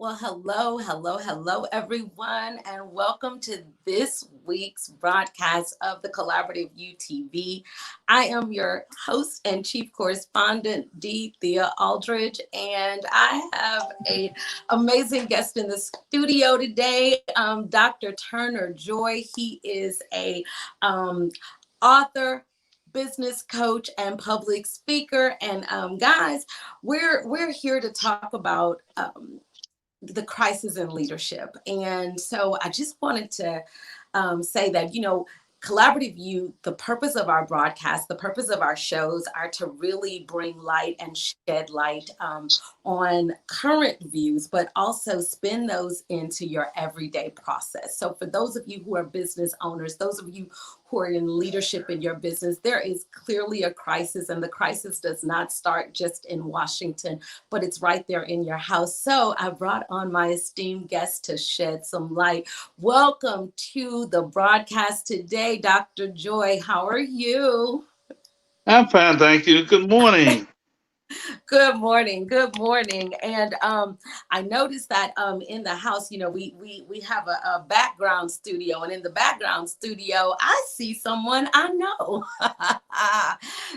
Well, hello, everyone, and welcome to this week's broadcast of the CollaborativeU TV. I am your host and chief correspondent, D. Thea Aldridge, and I have an amazing guest in the studio today, Dr. Turner Joy. He is a author, business coach, and public speaker. And guys, we're here to talk about the crisis in leadership. And so I just wanted to say that, CollaborativeU, the purpose of our broadcast, the purpose of our shows are to really bring light and shed light on current views, but also spin those into your everyday process. So for those of you who are business owners, those of you who are in leadership in your business, there is clearly a crisis, and the crisis does not start just in Washington, but it's right there in your house. So I brought on my esteemed guest to shed some light. Welcome to the broadcast today, Dr. Joy. How are you? I'm fine, thank you. Good morning. Good morning. Good morning. And I noticed that in the house, we have a background studio, and in the background studio, I see someone I know.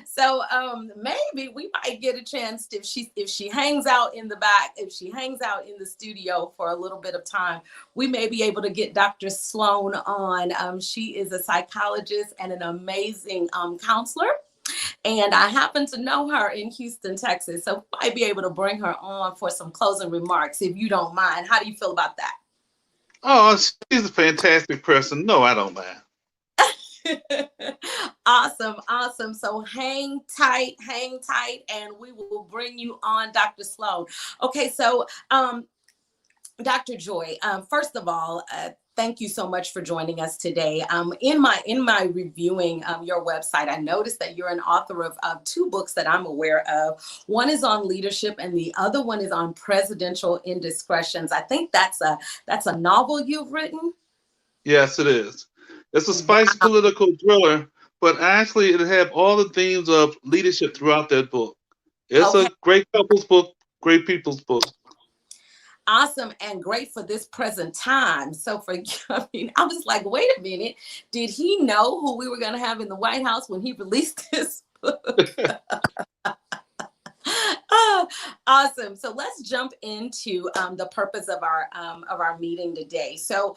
So maybe we might get a chance to, if she hangs out in the back, if she hangs out in the studio for a little bit of time, we may be able to get Dr. Sloan on. She is a psychologist and an amazing counselor, and I happen to know her in Houston, Texas. So I might be able to bring her on for some closing remarks if you don't mind. How do you feel about that? Oh, she's a fantastic person. No, I don't mind. Awesome, awesome. So hang tight, and we will bring you on, Dr. Sloan. Okay, so Dr. Joy, first of all, thank you so much for joining us today. In my reviewing your website, I noticed that you're an author of two books that I'm aware of. One is on leadership, and the other one is on presidential indiscretions. I think that's a novel you've written. Yes, it is. It's a spicy Wow. political thriller, but actually, it have all the themes of leadership throughout that book. It's Okay. a great couples book, great people's book. Awesome and great for this present time. So for I mean, I was like, wait a minute, did he know who we were going to have in the White House when he released this book? Oh, awesome. So let's jump into the purpose of our meeting today. So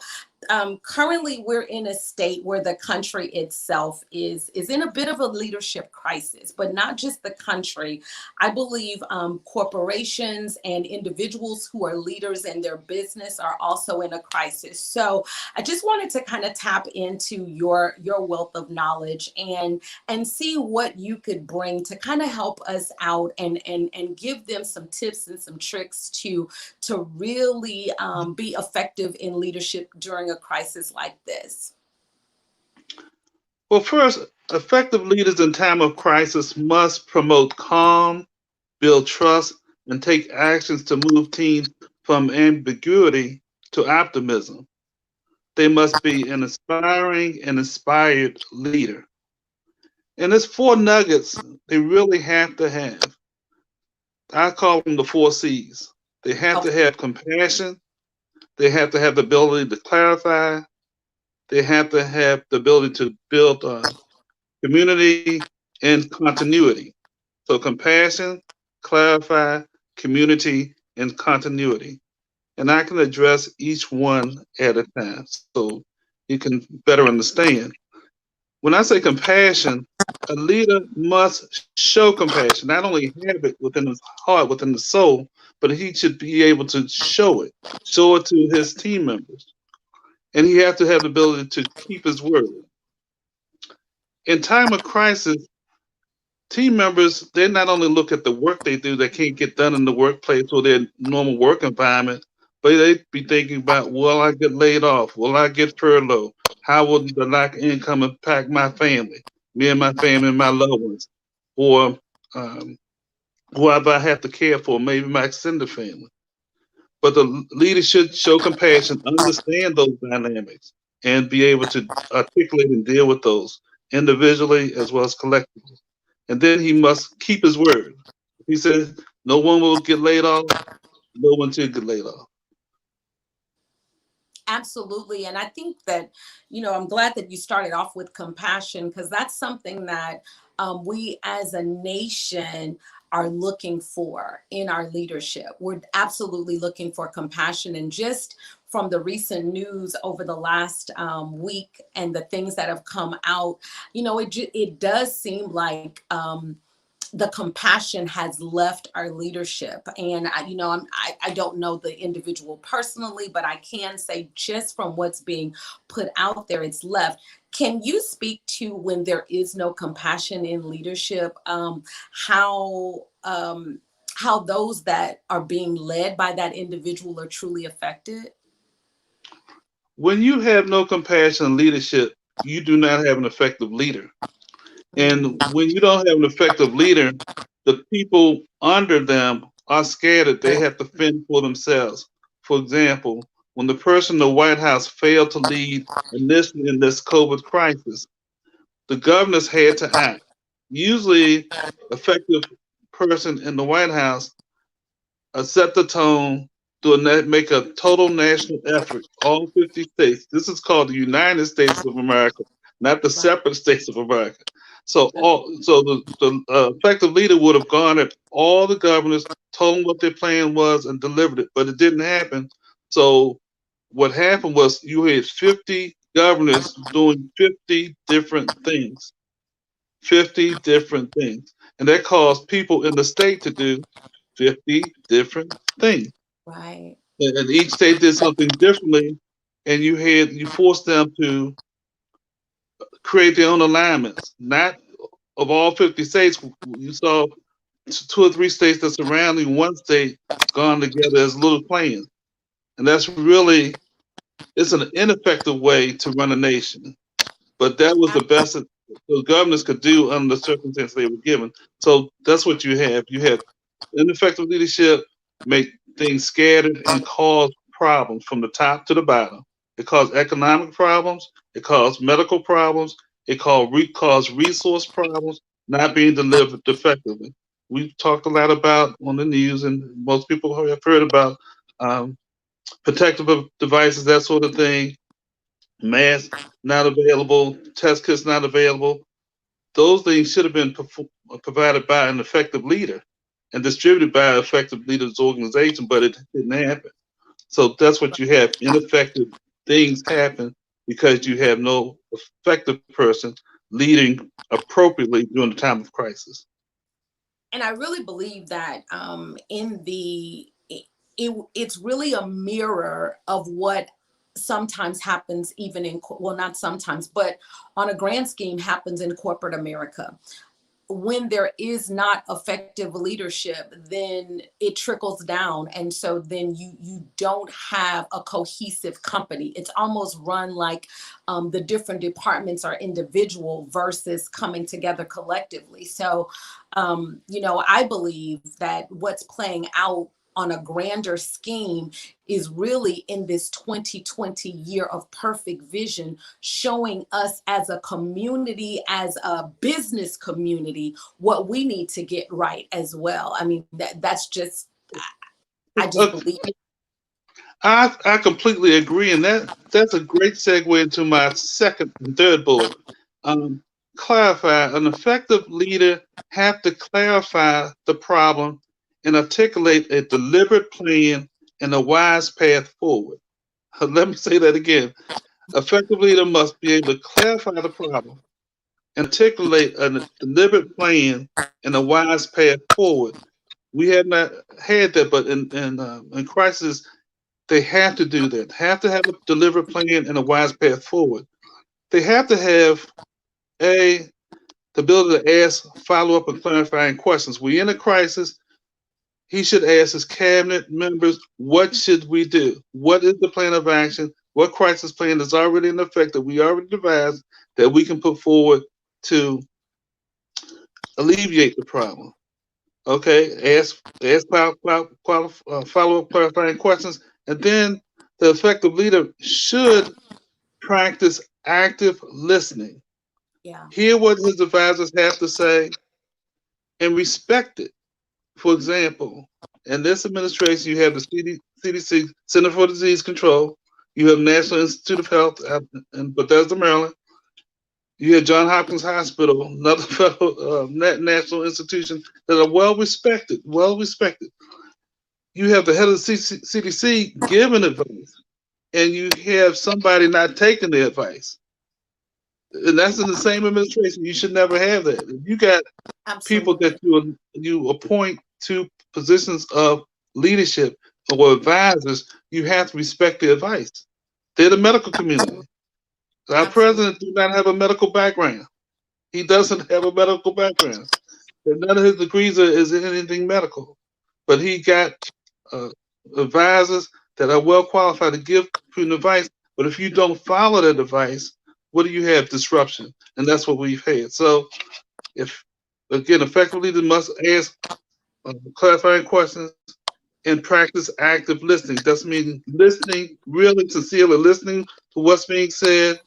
currently, we're in a state where the country itself is in a bit of a leadership crisis, but not just the country. I believe corporations and individuals who are leaders in their business are also in a crisis. So I just wanted to kind of tap into your wealth of knowledge and see what you could bring to kind of help us out and give them some tips and some tricks to really be effective in leadership during a crisis like this. Well, first, effective leaders in time of crisis must promote calm, build trust, and take actions to move teams from ambiguity to optimism. They must be an inspiring and inspired leader. And there's four nuggets they really have to have. I call them the four C's. They have to Okay. have compassion. They have to have the ability to clarify. They have to have the ability to build community and continuity. So compassion, clarify, community, and continuity. And I can address each one at a time so you can better understand. When I say compassion, a leader must show compassion, not only have it within his heart, within the soul, but he should be able to show it to his team members. And he has to have the ability to keep his word. In time of crisis, team members, they not only look at the work they do that can't get done in the workplace or their normal work environment, but they be thinking about, will I get laid off? Will I get furloughed? How will the lack of income impact my family, me and my family and my loved ones? Or um, who I have to care for, maybe my extended family. But the leader should show compassion, understand those dynamics, and be able to articulate and deal with those individually as well as collectively. And then he must keep his word. He says no one will get laid off, no one should get laid off. Absolutely. And I think that, I'm glad that you started off with compassion, because that's something that we as a nation are looking for in our leadership. We're absolutely looking for compassion. And just from the recent news over the last week and the things that have come out, it does seem like the compassion has left our leadership. And I don't know the individual personally, but I can say just from what's being put out there, it's left. Can you speak to, when there is no compassion in leadership, how those that are being led by that individual are truly affected? When you have no compassion and leadership, you do not have an effective leader. Mm. And when you don't have an effective leader, the people under them are scared that they have to fend for themselves. For example, when the person in the White House failed to lead initially in this COVID crisis, the governors had to act. Usually, effective person in the White House set the tone, make a total national effort, all 50 states. This is called the United States of America, not the Right. separate states of America. So the effective leader would have gone at all the governors, told them what their plan was, and delivered it, but it didn't happen. So what happened was you had 50 governors doing 50 different things, 50 different things, and that caused people in the state to do 50 different things. Right. And each state did something differently, and you forced them to create their own alignments. Not of all 50 states, you saw two or three states that surrounding one state gone together as little plans, and that's really it's an ineffective way to run a nation. But that was the best that the governors could do under the circumstances they were given. So that's what you have. You have ineffective leadership, make things scattered and cause problems from the top to the bottom. It caused economic problems. It caused medical problems. Caused resource problems not being delivered effectively. We've talked a lot about on the news, and most people have heard about um, protective devices, that sort of thing. Masks not available, test kits not available. Those things should have been provided by an effective leader and distributed by an effective leader's organization, but it didn't happen. So that's what you have. Ineffective things happen because you have no effective person leading appropriately during the time of crisis. And I really believe that in the it's really a mirror of what sometimes happens even in well, not sometimes, but on a grand scheme happens in corporate America. When there is not effective leadership, then it trickles down, and so then you don't have a cohesive company. It's almost run like the different departments are individual versus coming together collectively. So I believe that what's playing out on a grander scheme is really in this 2020 year of perfect vision, showing us as a community, as a business community, what we need to get right as well. I mean, that's just, I just Uh, believe. I completely agree, and that's a great segue into my second and third bullet. Um, Clarify. An effective leader have to clarify the problem and articulate a deliberate plan and a wise path forward. Let me say that again. Effective leader must be able to clarify the problem and articulate a deliberate plan and a wise path forward. We have not had that, but in crisis, they have to do that. Have to have a deliberate plan and a wise path forward. They have to have a the ability to ask, follow up, and clarifying questions. We're in a crisis. He should ask his cabinet members, what should we do? What is the plan of action? What crisis plan is already in effect that we already devised that we can put forward to alleviate the problem? Okay, follow up clarifying questions, and then the effective leader should practice active listening. Yeah. Hear what his advisors have to say and respect it. For example, in this administration, you have the CDC, Center for Disease Control. You have National Institute of Health in Bethesda, Maryland. You have Johns Hopkins Hospital, another federal national institution that are well respected. Well respected. You have the head of the CDC giving advice, and you have somebody not taking the advice. And that's in the same administration. You should never have that. If you got people Absolutely. that you appoint to positions of leadership or advisors, you have to respect their advice. They're the medical community. Our Absolutely. president do not have a medical background. He doesn't have a medical background. And none of his degrees is in anything medical. But he got uh, advisors that are well qualified to give prudent advice. But if you don't follow that advice, what do you have? Disruption. And that's what we've had. So if again, effective leaders must ask clarifying questions and practice active listening. That's meaning listening, really sincerely listening to what's being said.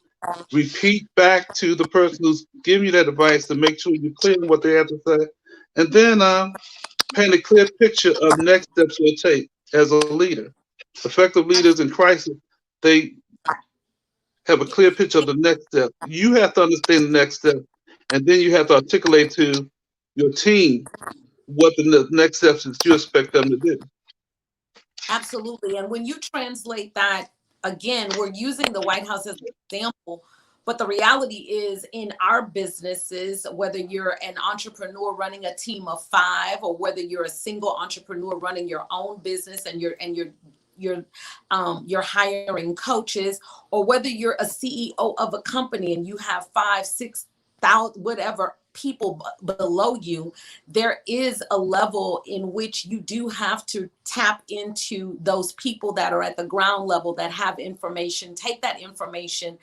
Repeat back to the person who's giving you that advice to make sure you're clear on what they have to say, And then paint a clear picture of next steps you'll take as a leader. Effective leaders in crisis, they have a clear picture of the next step. You have to understand the next step, and then you have to articulate to your team what the next steps is you expect them to do. Absolutely. And when you translate that, again, we're using the White House as an example, but the reality is in our businesses, whether you're an entrepreneur running a team of 5, or whether you're a single entrepreneur running your own business and you're hiring coaches, or whether you're a CEO of a company and you have 5, 6,000, whatever people below you, there is a level in which you do have to tap into those people that are at the ground level that have information, take that information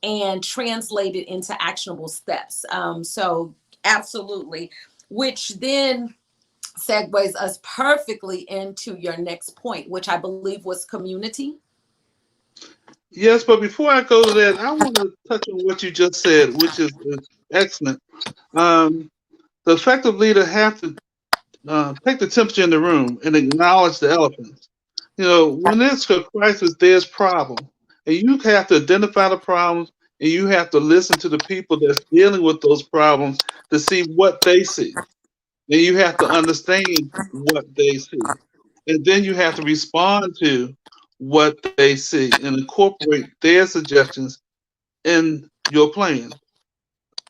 and translate it into actionable steps. So absolutely, which then segues us perfectly into your next point, which I believe was community. Yes, but before I go to that, I want to touch on what you just said, which is excellent. Um, the effective leader have to take the temperature in the room and acknowledge the elephants. You know, when there's a crisis, there's problem, and you have to identify the problems, and you have to listen to the people that's dealing with those problems to see what they see, and you have to understand what they see, and then you have to respond to what they see and incorporate their suggestions in your plan.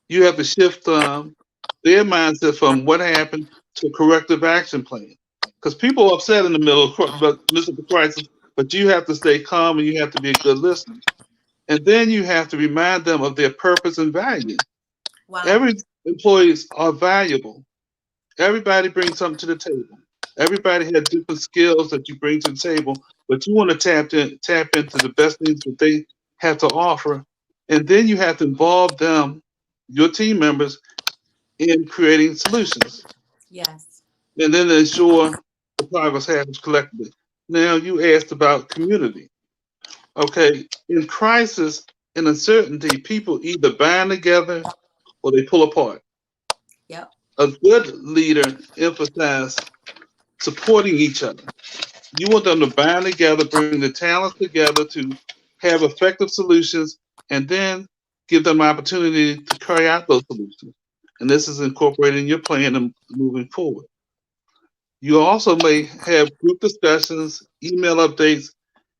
You have to shift their mindset from what happened to a corrective action plan. Because people are upset in the middle of midst of the crisis, but you have to stay calm and you have to be a good listener. And then you have to remind them of their purpose and value. Wow. Every employees are valuable. Everybody brings something to the table. Everybody has different skills that you bring to the table, but you want to tap into the best things that they have to offer, and then you have to involve them, your team members, in creating solutions, Yes. and then ensure the progress happens collectively. Now, you asked about community. Okay, in crisis and uncertainty, people either bind together or they pull apart. Yep. A good leader emphasizes supporting each other. You want them to bind together, bring the talents together to have effective solutions, and then give them opportunity to carry out those solutions. And this is incorporated in your plan and moving forward. You also may have group discussions, email updates,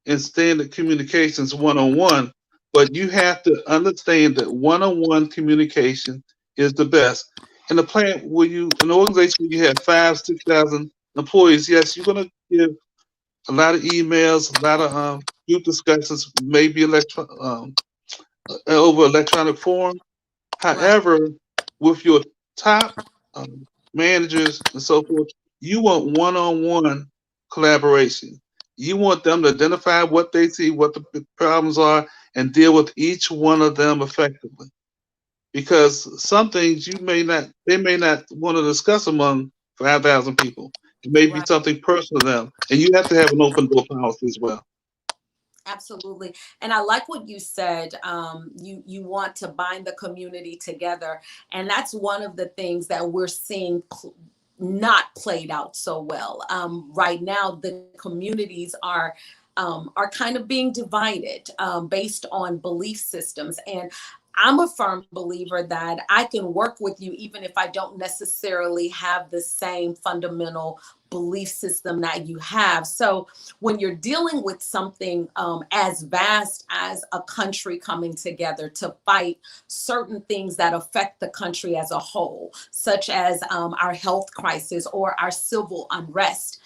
and standard communications one on one, but you have to understand that one on one communication is the best. In a plant where an organization where you have 5, 6,000 employees, yes, you're going to give a lot of emails, a lot of group discussions, maybe over electronic form. Right. However, with your top managers and so forth, you want one-on-one collaboration. You want them to identify what they see, what the problems are, and deal with each one of them effectively. Because some things they may not want to discuss among 5,000 people. It may be Right. something personal to them, and you have to have an open door policy as well. Absolutely. And I like what you said. You want to bind the community together. And that's one of the things that we're seeing not played out so well. Right now, the communities are kind of being divided based on belief systems. And I'm a firm believer that I can work with you even if I don't necessarily have the same fundamental belief system that you have. So when you're dealing with something as vast as a country coming together to fight certain things that affect the country as a whole, such as our health crisis or our civil unrest,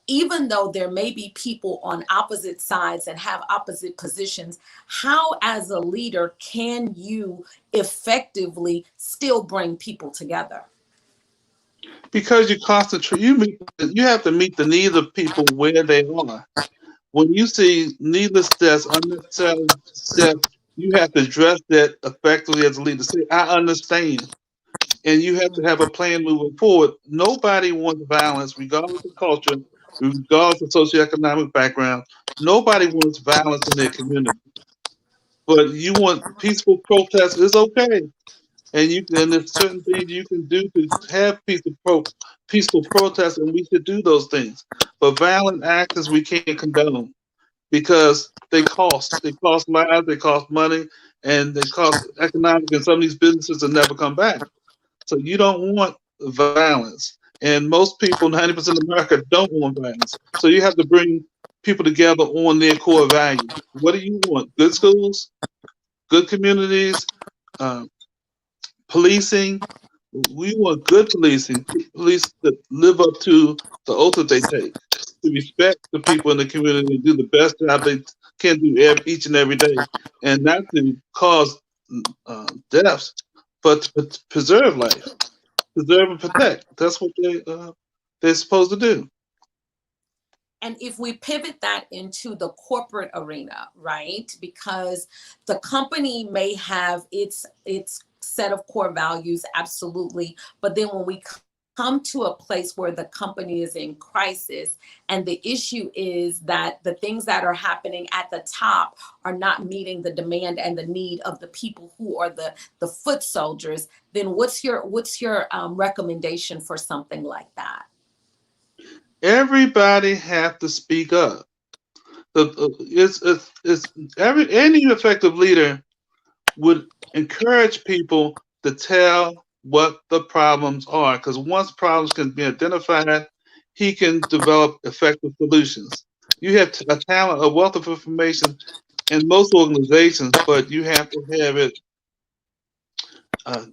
even though there may be people on opposite sides and have opposite positions, how, as a leader, can you effectively still bring people together? Because you concentrate, you have to meet the needs of people where they are. When you see needless deaths, unnecessary deaths, you have to address that effectively as a leader. Say, I understand. And you have to have a plan moving forward. Nobody wants violence, regardless of culture, regardless of socioeconomic background. Nobody wants violence in their community. But you want peaceful protests is okay. and there's certain things you can do to have peaceful protests, and we should do those things. But violent actions we can't condone because they cost lives, they cost money, and they cost economic, and some of these businesses will never come back. So you don't want violence. And most people, 90% of America, don't want violence. So you have to bring people together on their core values. What do you want? Good schools, good communities, uh, policing. We want good policing, police that live up to the oath that they take, to respect the people in the community and do the best job they can do each and every day, and not to cause deaths, but to preserve life, preserve and protect. That's what they're supposed to do. And if we pivot that into the corporate arena, right? Because the company may have its set of core values, absolutely, but then when we come to a place where the company is in crisis, and the issue is that the things that are happening at the top are not meeting the demand and the need of the people who are the foot soldiers, then what's your recommendation for something like that? Everybody have to speak up. It's any effective leader would encourage people to tell what the problems are, because once problems can be identified, he can develop effective solutions. You have a talent, a wealth of information in most organizations, but you have to have it uh,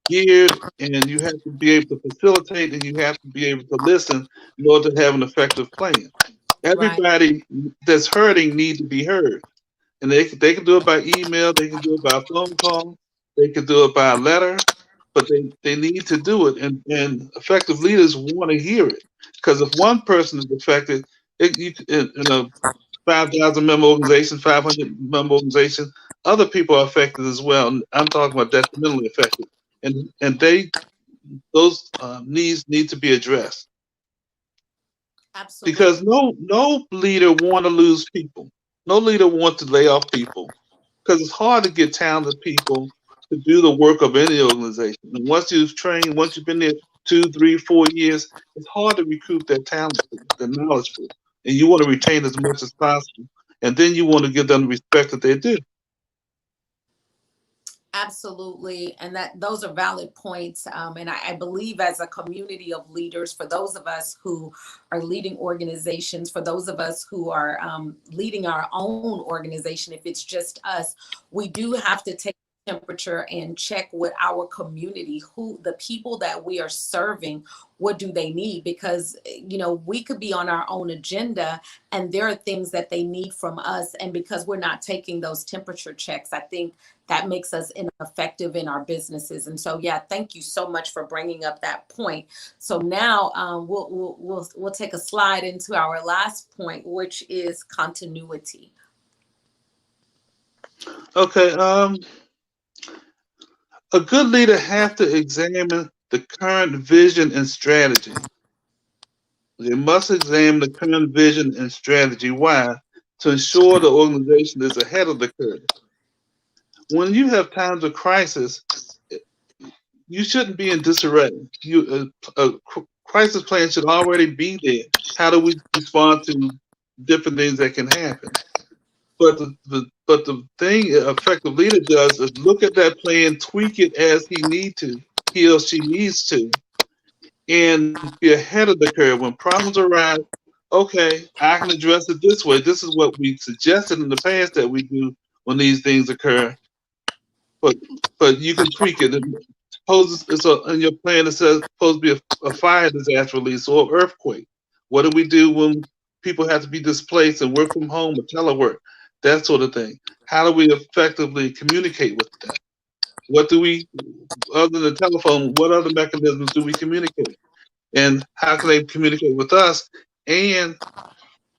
geared, and you have to be able to facilitate, and you have to be able to listen in order to have an effective plan. Right. Everybody that's hurting need to be heard, and they can do it by email, they can do it by phone call, they can do it by a letter, but they need to do it, and effective leaders want to hear it, because if one person is affected, in a 5,000 member organization, 500 member organization, other people are affected as well. And I'm talking about detrimentally affected, and those needs need to be addressed, Absolutely. because no leader want to lose people. No leader wants to lay off people, because it's hard to get talented people to do the work of any organization. And once you've trained, once you've been there 2, 3, 4 years, it's hard to recruit that talent, the knowledge pool, and you want to retain as much as possible. And then you want to give them the respect that they do. Absolutely, and that those are valid points. And I believe, as a community of leaders, for those of us who are leading organizations, for those of us who are leading our own organization, if it's just us, we do have to take temperature and check with our community, who the people that we are serving, what do they need? Because we could be on our own agenda, and there are things that they need from us, and because we're not taking those temperature checks, I think that makes us ineffective in our businesses. And so, yeah, thank you so much for bringing up that point. So now we'll take a slide into our last point, which is continuity. Okay, a good leader has to examine the current vision and strategy. They must examine the current vision and strategy. Why? To ensure the organization is ahead of the curve. When you have times of crisis, you shouldn't be in disarray. Crisis plan should already be there. How do we respond to different things that can happen? But the thing an effective leader does is look at that plan, tweak it as he or she needs to, and be ahead of the curve. When problems arise, okay, I can address it this way. This is what we suggested in the past that we do when these things occur. But you can tweak it. And suppose in your plan it says supposed to be a fire disaster release or earthquake. What do we do when people have to be displaced and work from home or telework? That sort of thing. How do we effectively communicate with that? What do we, other than telephone, what other mechanisms do we communicate? And how can they communicate with us? And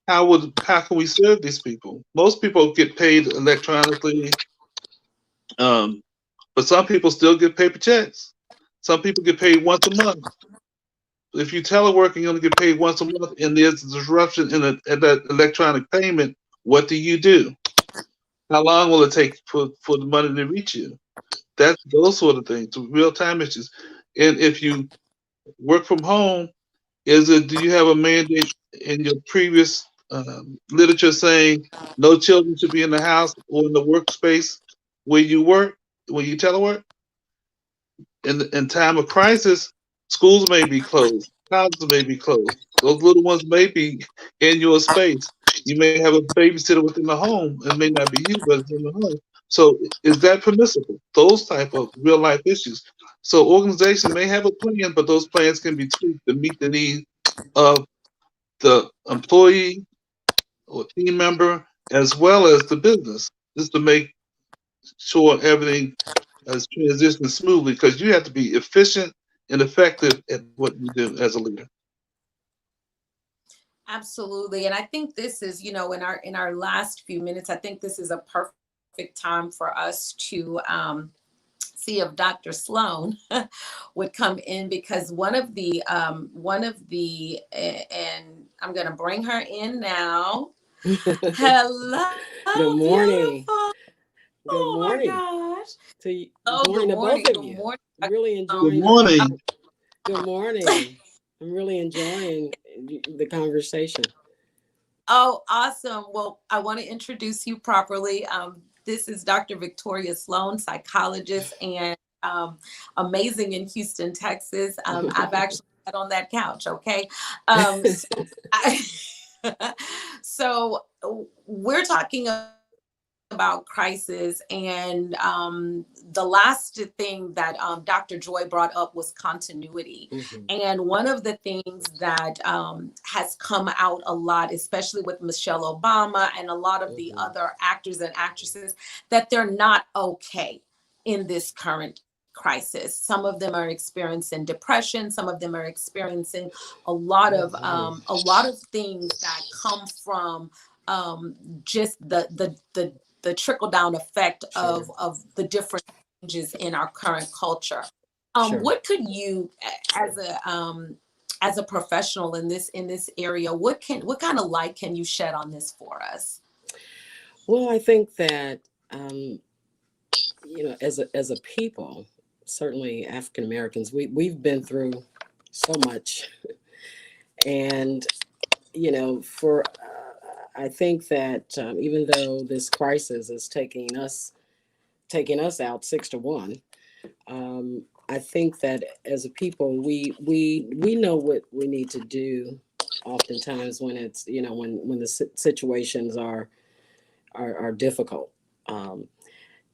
how can we serve these people? Most people get paid electronically, um, but some people still get paper checks. Some people get paid once a month. If you telework and you only get paid once a month, and there's a disruption in that electronic payment, what do you do? How long will it take for the money to reach you? That's those sort of things, real time issues. And if you work from home, do you have a mandate in your previous literature saying no children should be in the house or in the workspace where you work, where you telework? In time of crisis, schools may be closed, colleges may be closed. Those little ones may be in your space. You may have a babysitter within the home. It may not be you, but it's in the home. So is that permissible? Those type of real life issues. So organizations may have a plan, but those plans can be tweaked to meet the needs of the employee or team member as well as the business, just to make sure everything is transitioning smoothly, because you have to be efficient and effective at what you do as a leader. Absolutely. And I think this is, in our last few minutes, I think this is a perfect time for us to see if Dr. Sloan would come in, because and I'm going to bring her in now. Hello, Good beautiful. morning. Oh Good my morning gosh. Oh, good good morning to morning. both Good of you. morning. Really Good enjoying the morning. good morning. I'm really enjoying the conversation. Oh, awesome. Well, I want to introduce you properly. This is Dr. Victoria Sloan, psychologist and amazing in Houston, Texas. I've actually sat on that couch, okay? So, I, so we're talking about crisis, and the last thing that Dr. Joy brought up was continuity. And Mhm, one of the things that has come out a lot, especially with Michelle Obama and a lot of the mhm, other actors and actresses, that they're not okay in this current crisis. Some of them are experiencing depression. Some of them are experiencing mhm. a lot of things that come from just the trickle down effect Sure, of the different changes in our current culture. sure. What could you, as a professional in this area, what kind of light can you shed on this for us? Well, I think that as a people, certainly African Americans, we've been through so much, and for I think that even though this crisis is taking us out 6-1. I think that as a people, we know what we need to do. Oftentimes, when it's when the situations are difficult, um,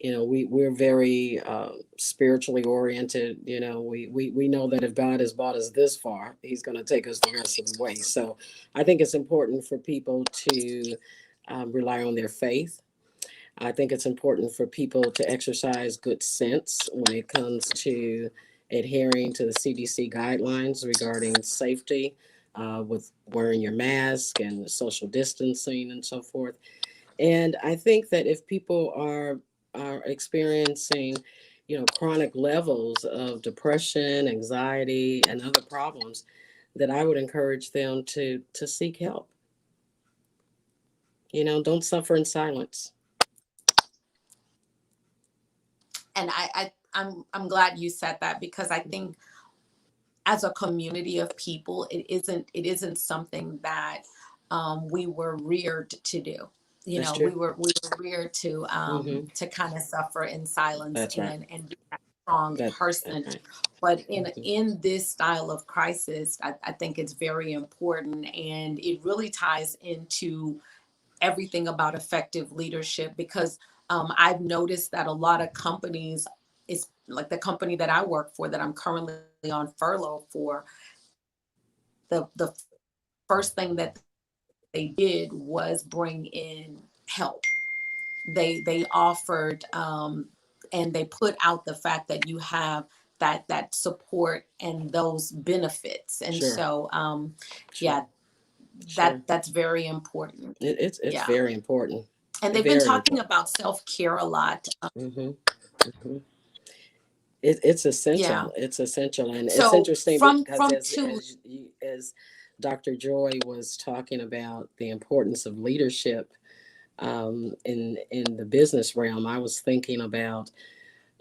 we're very spiritually oriented. We know that if God has brought us this far, He's going to take us the rest of the way. So, I think it's important for people to rely on their faith. I think it's important for people to exercise good sense when it comes to adhering to the CDC guidelines regarding safety, with wearing your mask and social distancing and so forth. And I think that if people are experiencing, chronic levels of depression, anxiety, and other problems, that I would encourage them to seek help. Don't suffer in silence. And I'm glad you said that, because I think as a community of people, it isn't something that we were reared to do. That's We true. were reared Hmm. to kind of suffer in silence That's right. and be that strong That's person. right. But Hmm. in this style of crisis, I think it's very important, and it really ties into everything about effective leadership, because I've noticed that a lot of companies, is like the company that I work for, that I'm currently on furlough for, the first thing that they did was bring in help. They offered and they put out the fact that you have that support and those benefits. And Sure. so yeah, Sure. Sure. that's very important. It's Yeah. very important. And they've been Very talking important. about self-care a lot. Hmm. Hmm. It's Yeah. essential. It's essential, and it's So interesting because from two, as Dr. Joy was talking about the importance of leadership in the business realm, I was thinking about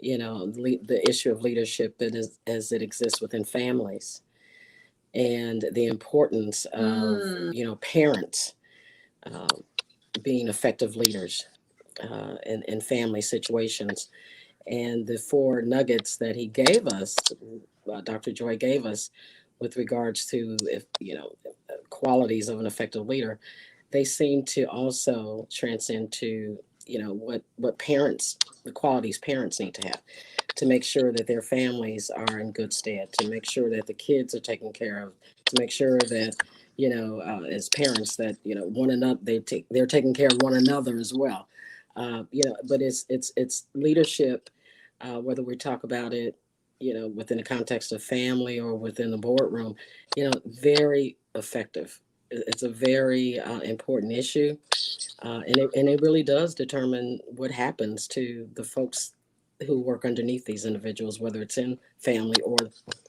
the issue of leadership as it exists within families, and the importance of parents being effective leaders in family situations. And the four nuggets that he gave us, Dr. Joy gave us, with regards to qualities of an effective leader, they seem to also transcend to what parents, the qualities parents need to have to make sure that their families are in good stead, to make sure that the kids are taken care of, to make sure that as parents that one another they're taking care of one another as well. But it's leadership, whether we talk about it within the context of family or within the boardroom, very effective. It's a very important issue, and it really does determine what happens to the folks who work underneath these individuals, whether it's in family or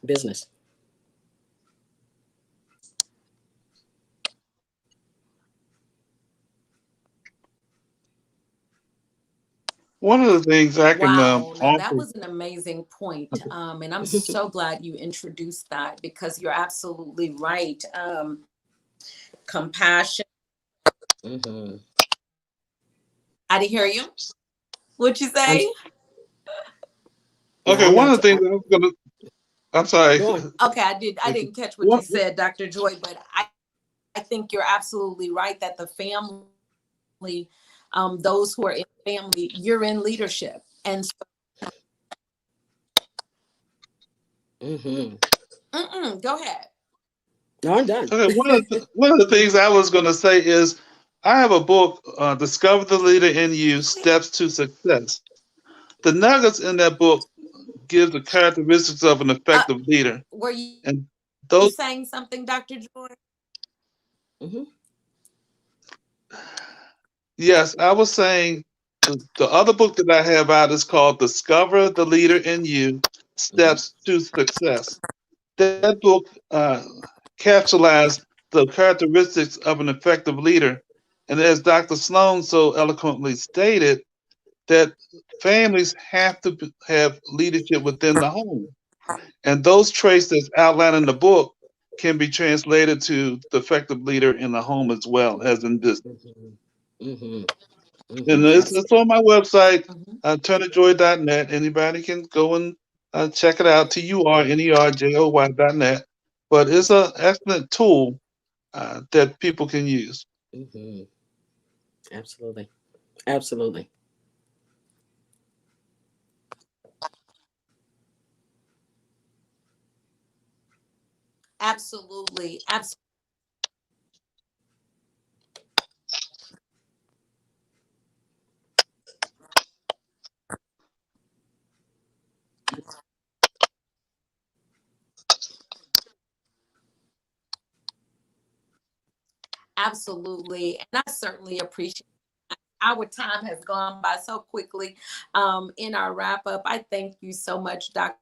business. One of the things I can Wow, now that offer. was an amazing point. And I'm so glad you introduced that because you're absolutely right. Compassion. Mm-hmm. I didn't hear you. What'd you I'm say? no, Okay, I'm one not. of the things I was gonna. I'm sorry. Go on. Okay, I didn't catch what you One, said, Dr. Joy, but I think you're absolutely right that the family, those who are in family, you're in leadership. And so, Mm-hmm. go ahead. No, I'm done. okay, one of the things I was gonna say is I have a book, "Discover the Leader in You: Go ahead. Steps to Success." The nuggets in that book give the characteristics of an Uh, effective leader, were you and those. saying something, Dr. Joy? Mm-hmm. Yes, I was saying the other book that I have out is called "Discover the Leader in You: Mm-hmm. Steps to Success." That book capsulized the characteristics of an effective leader. And as Dr. Sloan so eloquently stated, that families have to have leadership within the home. And those traits that's outlined in the book can be translated to the effective leader in the home as well as in business. Mm-hmm. Mm-hmm. And Mm-hmm. it's on my website, Mhm. turnerjoy.net. Anybody can go and check it out, turnerjoy.net. But it's an excellent tool that people can use. Mm-hmm. Absolutely. Absolutely. Absolutely. Absolutely. And I certainly appreciate our time has gone by so quickly in our wrap up. I thank you so much, Dr.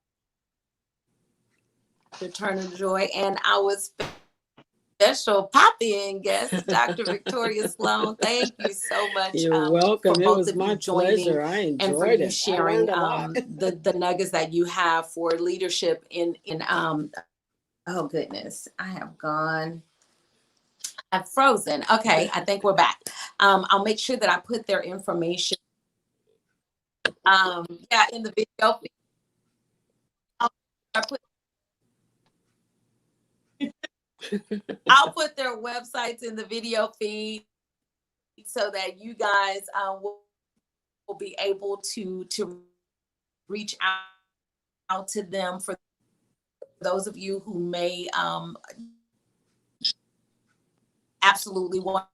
Turner Joy, and our special pop-in guest, Dr. Victoria Sloan. Thank you so much You're for welcome. It both was of you my joining pleasure. I and for enjoyed you it. I sharing learned a lot. the nuggets that you have for leadership in oh goodness, I have gone. I've frozen. Okay, I think we're back. I'll make sure that I put their information yeah in the video feed. I'll put I'll put their websites in the video feed so that you guys will be able to reach out to them for those of you who may absolutely want